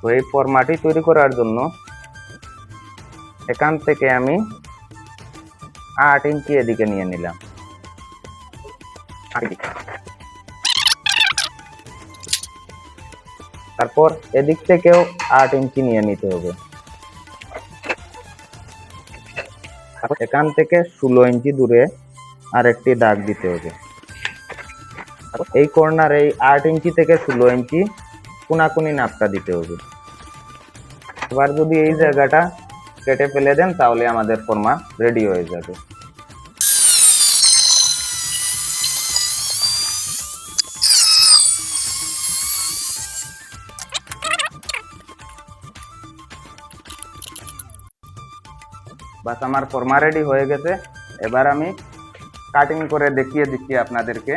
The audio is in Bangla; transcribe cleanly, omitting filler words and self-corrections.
তো এই ফর্মাটি তৈরি করার জন্য এখান থেকে আমি 8 ইঞ্চি এদিকে নিয়ে নিলাম। তারপর এদিক থেকেও 8 ইঞ্চি নিয়ে নিতে হবে। এখান থেকে 16 ইঞ্চি দূরে আরেকটি দাগ দিতে হবে। এই কর্নার এই 8 ইঞ্চি থেকে 16 ইঞ্চি কোনাকুনি নাপটা দিতে হবে। এবার যদি এই জায়গাটা কেটে ফেলে দেন তাহলে আমাদের ফর্মা রেডি হয়ে যাবে। বাস আমার ফর্মা রেডি হয়ে গেছে। এবার আমি কাটিং করে দেখিয়ে দিচ্ছি আপনাদেরকে।